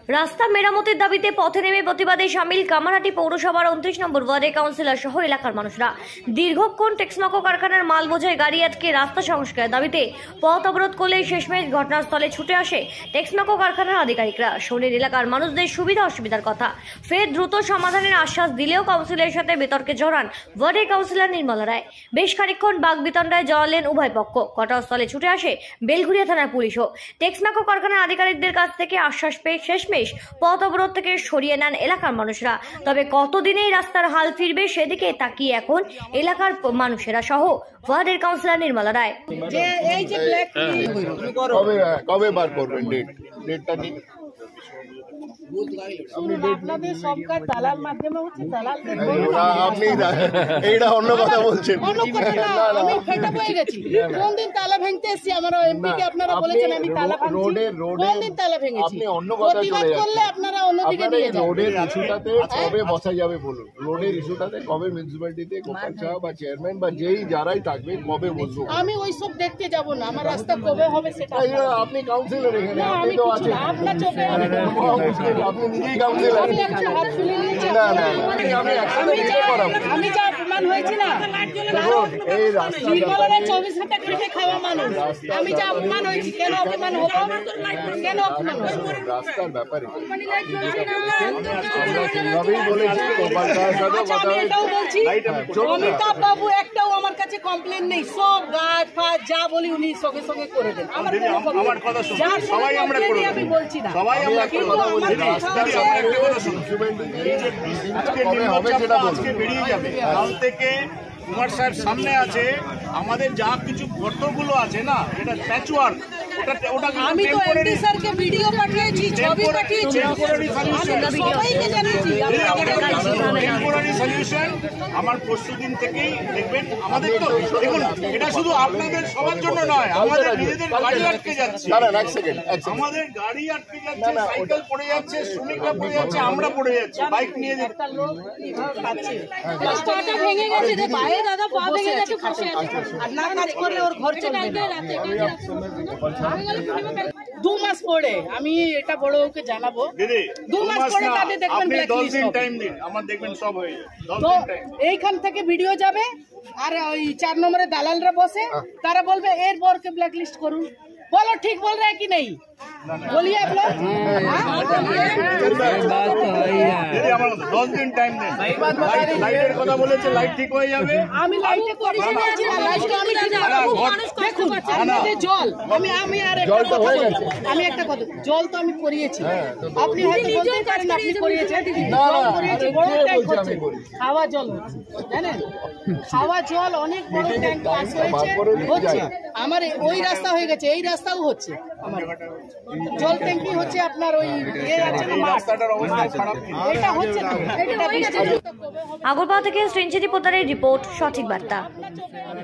রাস্তা মেরামতের দাবিতে পথে নেমে প্রতিবাদে সামিল কামারহাটি পৌরসভার 29 নম্বর ওয়ার্ডের কাউন্সিলর সহ এলাকার মানুষরা। দীর্ঘক্ষণ টেক্সমাকো কারখানার মাল বোঝাই গাড়ি আটকে রাস্তা সংস্কারের দাবিতে পথ অবরোধ করলে শেষমেশ ঘটনাস্থলে ছুটে আসে টেক্সমাকো কারখানার আধিকারিকরা। শহরের এলাকার মানুষদের সুবিধা অসুবিধার কথা ফের দ্রুত সমাধানের আশ্বাস দিলেও কাউন্সিলরের সাথে বিতর্কে জড়ান ওয়ার্ডের কাউন্সিলর নির্মলা রায়। বেশ খানিকক্ষণ বাকবিতণ্ডায় জড়ালেন উভয় পক্ষ। ঘটনাস্থলে ছুটে আসে বেলঘুরিয়া থানার পুলিশও। টেক্সমাকো কারখানার আধিকারিকদের কাছ থেকে আশ্বাস পেয়ে শেষমেশ পথ অবরোধ থেকে সরিয়ে নেন এলাকার মানুষরা। তবে কতদিনে এই রাস্তার হাল ফিরবে সেদিকে তাকিয়ে এখন এলাকার মানুষেরা সহ ওয়ার্ডের কাউন্সিলর নির্মলা রায়। কবে বার করবেন ডেটটা নিয়ে? এইটা অন্য কথা বলছেন। কোনদিন তালা ভাঙতে এসেছি আমরা এমপিকে আপনারা বলেছেন আমি তালা ভাঙছি। কোনদিন তালা ভেঙেছি? প্রতিবাদ করলে আপনারা অন্যদিকে নিয়ে যান। রোডের ইস্যুটাতে কবে বসা যাবে বলুন? রোডের ইস্যুটাতে কবে মিউনিসিপ্যালিটিতে গোপাল সাহেব বা চেয়ারম্যান বা যেই যারাই থাকবে কবে বসবো? আমি ওইসব দেখতে যাব না, আমার রাস্তা কবে হবে সেটা। আপনি কাউন্সিলর এখানে, আপনি তো আছেন। আপনার চোখে আপনি নিজেই কাউন্সিলর। আমি যা অপমান হয়েছি না, এই রাস্তা 24 ঘন্টা খেটে খাওয়া মানুষ, আমি যা অপমান হয়েছি কেন অপমান হবো? কেন অপমান হবো? রাস্তার ব্যাপারে আমরা সেইভাবেই বলেছি। গোপাল সাহেবের সাথে কথা এটাও বলছি, অমিতাভ বাবু একটাও আমার কাছে কমপ্লেন নেই। সব গাছ ফাছ যা বলি উনি সঙ্গে সঙ্গে করে দেন। আমার কথা শুনুন, সবাই আমরা করে দেব। আমি বলছি না, সবাই আমরা কথা বলি। রাস্তা একটা কথা শুনুন, আজকে বেরিয়ে যাবে। কাল থেকে কুমার সাহেব সামনে আছে, আমাদের যা কিছু গর্তগুলো আছে না, এটা প্যাচওয়ার্ক। আমি তো এমডি স্যারকে ভিডিও পাঠিয়েছি, ছবি পাঠিয়েছি, সবাইকে জানিয়েছি। টেম্পোরারি সলিউশন আমার পরশুদিন থেকেই দেখবেন। আমাদের তো দেখুন, এটা শুধু আপনাদের সবার জন্য নয়, আমাদের নিজেদের গাড়ি আটকে যাচ্ছে। আমাদের গাড়ি আটকে যাচ্ছে, সাইকেল পড়ে যাচ্ছে, শ্রমিকরা পড়ে যাচ্ছে, আমরা পড়ে যাচ্ছি, বাইক নিয়ে যাচ্ছে। রাস্তাটা ভেঙে গেছে রে ভাই, দাদা পা ভেঙে গেছে, বসে আছে। আর না কাজ করলে ওর ঘর চলবে না। 2 মাস পরে আমি এটা বড় ওকে জানাবো। দিদি 2 মাস পরে তাদের দেখবেন ব্ল্যাক লিস্ট। 10 দিন টাইম দিন, আমার দেখবেন সব হয়ে যাবে। 10 তো দিন টাইম। এইখান থেকে ভিডিও যাবে আর ওই 4 নম্বরে দালালরা বসে, তারা বলবে এর বরকে ব্ল্যাক লিস্ট করুন। बोलो ठीक बोल रहे हैं कि नहीं? बोलिए आप लोग। 10 दिन টাইম দেন। লাইটের কথা বলেছে, লাইট ঠিক হয়ে যাবে। আমি লাইটে করেছি না, লাইট আমি ঠিক করব। দেখুন আমাদের জল, আমি আর একটা কথা বলি, আমি একটা কথা, জল তো আমি করিয়েছি। আপনি হয়তো বলতে পারেন আপনি করিয়েছেন, জল করিয়েছি, বড় ট্যাঙ্ক হচ্ছে, খাওয়া জল হচ্ছে, জানেন? খাওয়া জল অনেক বড় ট্যাঙ্ক পাস হচ্ছে। আমার ওই রাস্তা হয়ে গেছে, এই রাস্তাও হচ্ছে। আমার জল ট্যাঙ্কি হচ্ছে আপনার ওই ইয়ে আছে না, রাস্তাটার অবস্থা খারাপ। এটা হচ্ছে না, এটা বৃষ্টি। আগরপাড়া থেকে শ্রীঞ্জিত পোতারের রিপোর্ট, সঠিক বার্তা।